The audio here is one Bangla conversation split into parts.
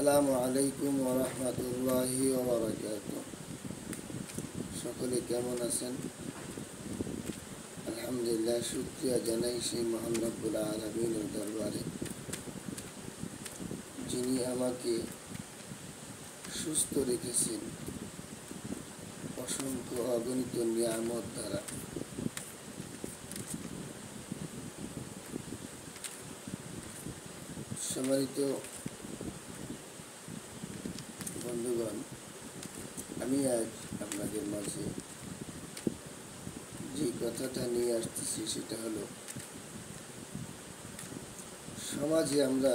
আসসালামু আলাইকুম ওয়া রাহমাতুল্লাহি ওয়া বারাকাতুহু। সকলে কেমন আছেন? আলহামদুলিল্লাহ, শুকরিয়া জানাই সেই মহান রব্বুল আলামিনের দরবারে, যিনি আমাকে সুস্থ রেখেছেন অসংখ্য অগণিত নিয়ামত দ্বারা। সম্মানিত বন্ধুগণ, আমি আজ আপনাদের মাঝে যে কথাটা নিয়ে আসতেছি সেটা হলো, সমাজে আমরা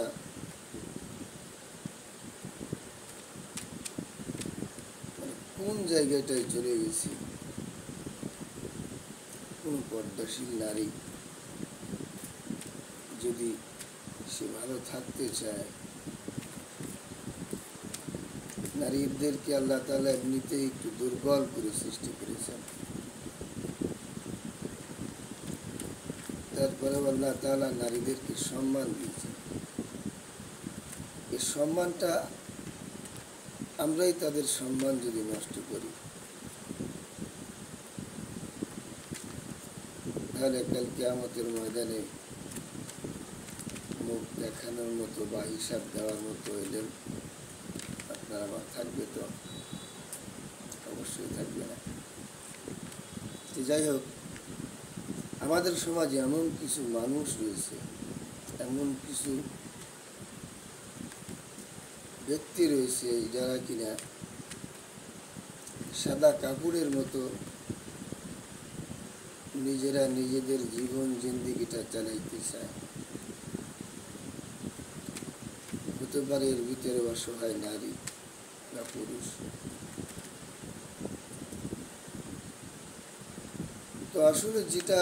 কোন জায়গাটায় চলে গেছি। কোন পর্দাশীল নারী যদি সে ভালো থাকতে চায়, নারীদেরকে আল্লাহ তাআলা এমনিতে একটু দুর্বল করে সৃষ্টি করেছেন। তারপরে আল্লাহ তাআলা নারীদেরকে সম্মান দিয়েছেন। এই সম্মানটা আমরাই তাদের সম্মান যদি নষ্ট করি, তাহলে কাল কিয়ামতের ময়দানে মুখ দেখানোর মতো বা হিসাব দেওয়ার মতো হইলে আপনার আমার থাকবে? তো অবশ্যই থাকবে না। যাই হোক, আমাদের সমাজে এমন কিছু মানুষ রয়েছে, এমন কিছু ব্যক্তি রয়েছে যারা কিনা সাদা কাপড়ের মতো নিজেরা নিজেদের জীবন জিন্দেগিটা চালাইতে চায়। হতে পারে এর ভিতরে অসহায় নারী বা পুরুষ। তো আসলে যেটা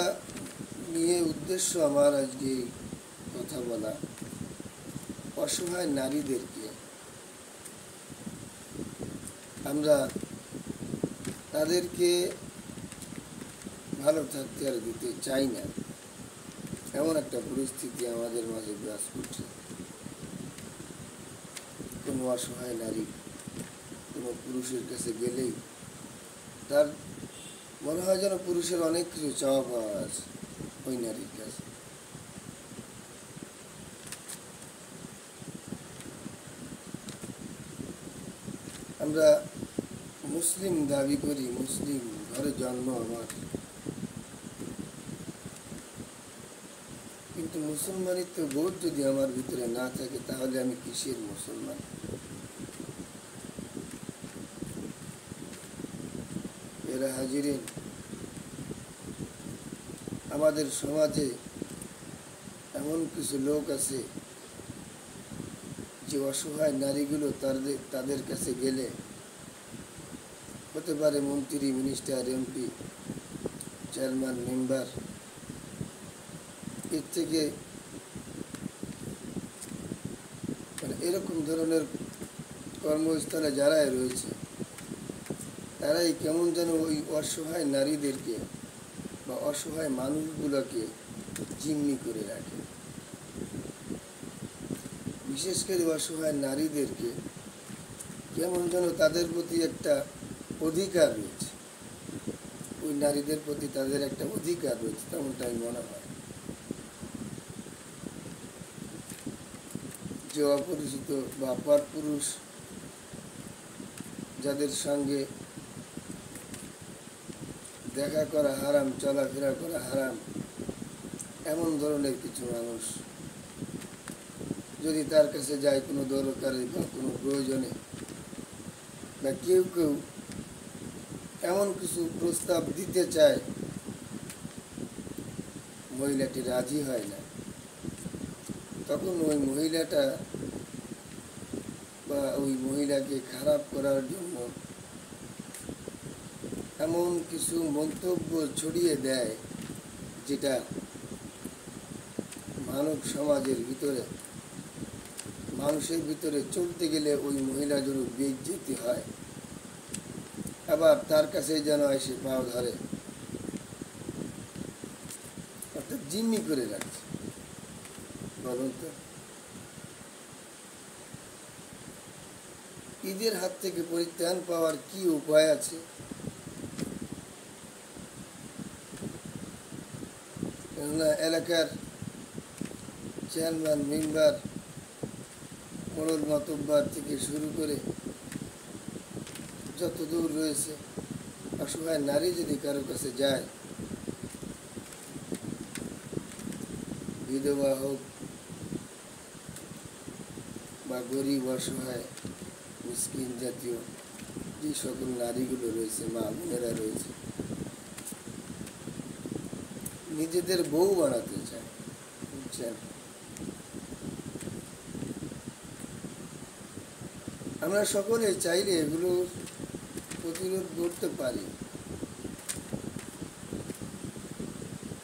নিয়ে উদ্দেশ্য আমার আজকে কথা বলা, অসহায় নারীদেরকে আমরা তাদেরকে ভালো থাকতে আর দিতে চাই না, এমন একটা পরিস্থিতি আমাদের মাঝে বিরাজ করছে। কোনো অসহায় নারী কোনো পুরুষের কাছে গেলেই তার মনে হয় যেন পুরুষের অনেক কিছু চাওয়া পাওয়া আছে ওই নারীর কাছে। আমরা মুসলিম দাবি করি, মুসলিম ঘরে জন্ম আমার, কিন্তু মুসলমানিত্ব বোধ যদি আমার ভিতরে না থাকে, তাহলে আমি কিসের মুসলমান? এরা হাজিরিন, আমাদের সমাজে এমন কিছু লোক আছে যে অসহায় নারীগুলো তাদের কাছে গেলে, হতে পারে মন্ত্রী, মিনিস্টার, এমপি, চেয়ারম্যান, মেম্বার, এর থেকে এরকম ধরনের কর্মস্থলে যারাই রয়েছে, তারাই কেমন যেন ওই অসহায় নারীদেরকে বা অসহায় মানুষগুলোকে জিম্মি করে রাখে। বিশেষ করে অসহায় নারীদেরকে কেমন যেন তাদের প্রতি একটা অধিকার রয়েছে, ওই নারীদের প্রতি তাদের একটা অধিকার রয়েছে, তেমনটাই মনে হয়। যে অপরিচিত বা পরপুরুষ যাদের সঙ্গে দেখা করা হারাম, চলাফেরা করা হারাম, এমন ধরনের কিছু মানুষ যদি তার কাছে যায় কোনো দরকারে বা কোনো প্রয়োজনে, বা কেউ কেউ এমন কিছু প্রস্তাব দিতে চায়, মহিলাটি রাজি হয় না, তখন ওই মহিলাটা বা ওই মহিলাকে খারাপ করার জন্য এমন কিছু মন্তব্য ছড়িয়ে দেয়, যেটা মানব সমাজের ভিতরে, মানুষের ভিতরে চলতে গেলে ওই মহিলা যেন বেইজ্জতি হয়, আবার তার কাছে যেন এসে পাও ধরে, অর্থাৎ জিম্মি করে রাখছে। বলুন তো, ঈদের হাত থেকে পরিত্রাণ পাওয়ার কি উপায় আছে? কেননা এলাকার চেয়ারম্যান, মেম্বার, মোড়ল মাতব্বার থেকে শুরু করে যত দূর রয়েছে, অসহায় নারী যদি কারো কাছে যায়, বিধবা হোক বা গরিব, অসহায়, মিসকিন জাতীয় যে সকল নারীগুলো রয়েছে, মা বোনেরা রয়েছে, নিজেদের বউ বানাতে চায়, বুঝছেন? আমরা সকলে চাইলে এগুলো প্রতিরোধ করতে পারি,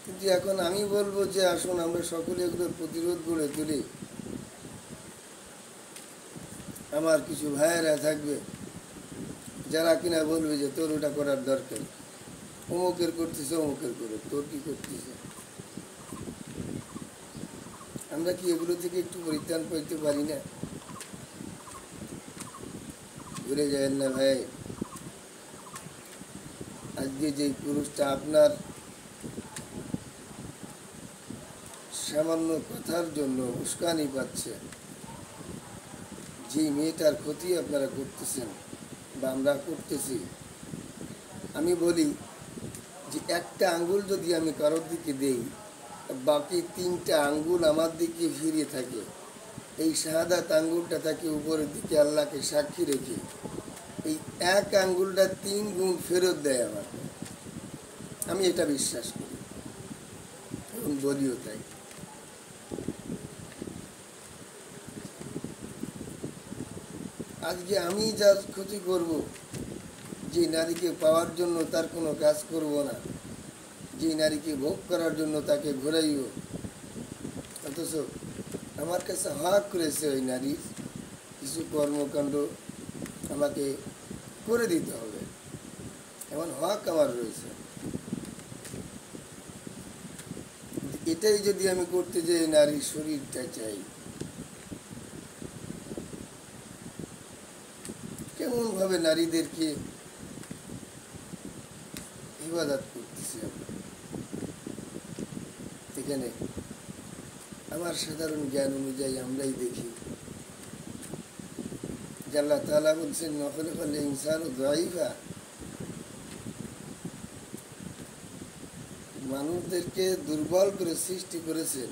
কিন্তু এখন আমি বলবো যে আসুন আমরা সকলে এগুলোর প্রতিরোধ গড়ে তুলি। আমার কিছু ভাইয়েরা থাকবে যারা কিনা বলবে যে তোর ওটা করার দরকার, অমুকের করতেছে, অমুকের করে, তোর কি করতেছে? আমরা কি এগুলো থেকে একটু পরিত্রাণ পাইতে পারি না? ভুলে যাবেন না ভাই, আজকে যে পুরুষটা আপনার সামান্য কথার জন্য উস্কানি পাচ্ছে, যে মেয়েটার ক্ষতি আপনারা করতেছেন বা আমরা করতেছি, আমি বলি যে একটা আঙ্গুল যদি আমি কারোর দিকে দেই, বাকি 3টা আঙ্গুল আমার দিকে ফিরে থাকে, এই শাহাদাত আঙ্গুলটা থাকে উপরের দিকে আল্লাহকে সাক্ষী রেখে, এই এক আঙ্গুলটা 3 গুণ ফেরত দেয় আমাকে। আমি এটা বিশ্বাস করি এবং বলিও তাই। আজকে আমি যার ক্ষতি করব, যে নারীকে পাওয়ার জন্য তার কোনো কাজ করব না, যে নারীকে ভোগ করার জন্য তাকে ঘোরাইও, অথচ আমার কাছে হক করেছে ওই নারীর কিছু কর্মকাণ্ড আমাকে করে দিতে হবে, এমন হক আমার রয়েছে। এটাই যদি আমি করতে যাই, নারীর শরীরটা চাই, কেমন ভাবে নারীদেরকে ইবাদত করতেছি আমরা। এখানে আমার সাধারণ জ্ঞান অনুযায়ী আমরাই দেখি যে আল্লাহ তাআলা বলছেন নখলকাল ইনসানু দাঈফা, মানুষদেরকে দুর্বল করে সৃষ্টি করেছেন,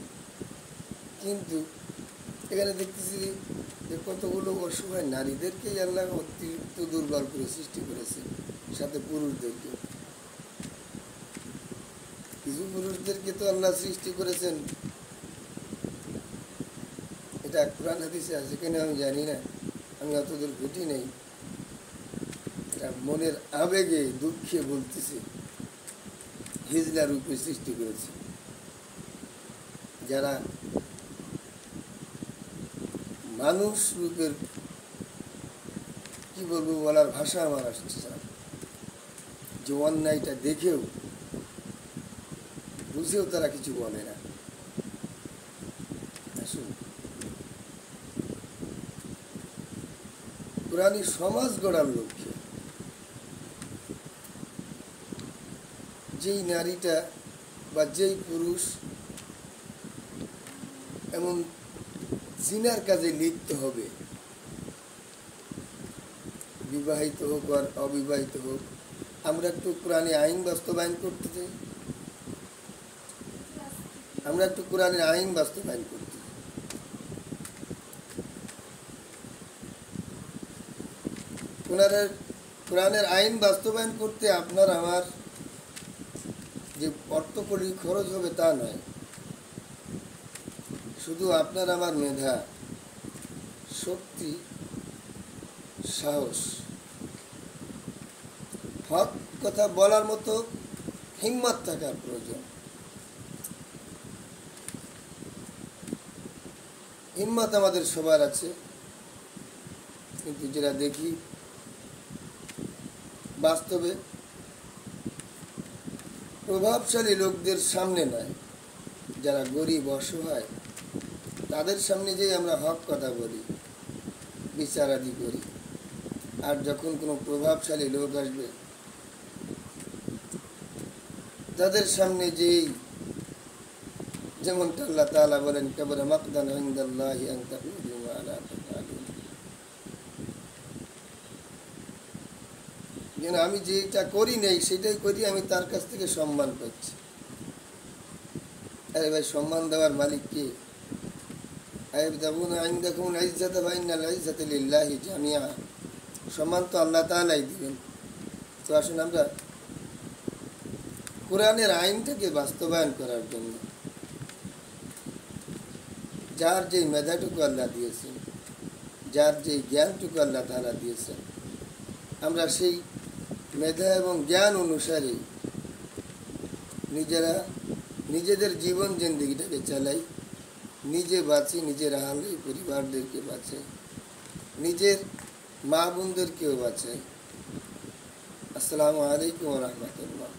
কিন্তু এখানে দেখতেছি যে কতগুলো অসহায় নারীদেরকেই আল্লাহ অতিরিক্ত দুর্বল করে সৃষ্টি করেছেন, সাথে পুরুষদেরকে। কিছু পুরুষদেরকে তো আল্লাহ সৃষ্টি করেছেন, এটা কোরআন হাদিসে আছে কিনা আমি জানি না, আমি অতদূর ঘুটি নেই, এটা মনের আবেগে দুঃখে বলতেছি, হিজলা রূপে সৃষ্টি করেছে, যারা মানুষ রূপের, কি বলবো, বলার ভাষা আমার আসছে না, যে অন্যায়টা দেখেও বুঝেও তারা কিছু বলে না। আসুন, কোরআনী সমাজ গড়ার লক্ষ্যে যেই নারীটা বা যেই পুরুষ এমন জিনার কাজে লিপ্ত হবে, বিবাহিত হোক আর অবিবাহিত হোক, আমরা একটু কোরআনে আইন বাস্তবায়ন করতে চাই, আমরা একটু কোরআনের আইন বাস্তবায়ন করতে চাই। কোরআনের আইন বাস্তবায়ন করতে আপনার আমার যে অর্থকরী খরচ হবে তা নয়, শুধু আপনার আমার মেধা, শক্তি, সাহস, হক কথা বলার মতো হিম্মত থাকার প্রয়োজন। হিম্মত আমাদের সবার আছে, কিন্তু যেটা দেখি বাস্তবে প্রভাবশালী লোকদের সামনে নয়, যারা গরিব অসহায় তাদের সামনে যেই আমরা হক কথা বলি, বিচারাদি করি, আর যখন কোনো প্রভাবশালী লোক আসবে তাদের সামনে যেই যেমনটা আল্লাহ তাআলা বলেন কাবরা মাকদান ইনদাল্লাহি আন তাকুলু মা লা তাফআলুন, যেন আমি যেটা করি নাই সেটাই করি, আমি তার কাছ থেকে সম্মান পাচ্ছি। আরে ভাই, সম্মান দেওয়ার মালিক কে? আয়াবতাগুনা ইনদাকুমুল ইজ্জাতা ফা ইন্নাল ইজ্জাতা লিল্লাহি জামিআ, সম্মান তো আল্লাহ তাআলাই দিবেন। তো আসুন আমরা কোরআনের আইনটাকে বাস্তবায়ন করার জন্য যার যেই মেধাটুকু আল্লাহ দিয়েছেন, যার যেই জ্ঞানটুকু আল্লাহ তাআলা দিয়েছেন, আমরা সেই মেধা এবং জ্ঞান অনুসারে নিজেদের জীবন জিন্দেগিটাকে চালাই, নিজে বাঁচি, নিজের আহলে পরিবারদেরকে বাঁচাই, নিজের মা বোনদেরকেও বাঁচাই। আসসালামু আলাইকুম ওয়া রাহমাতুল্লাহ।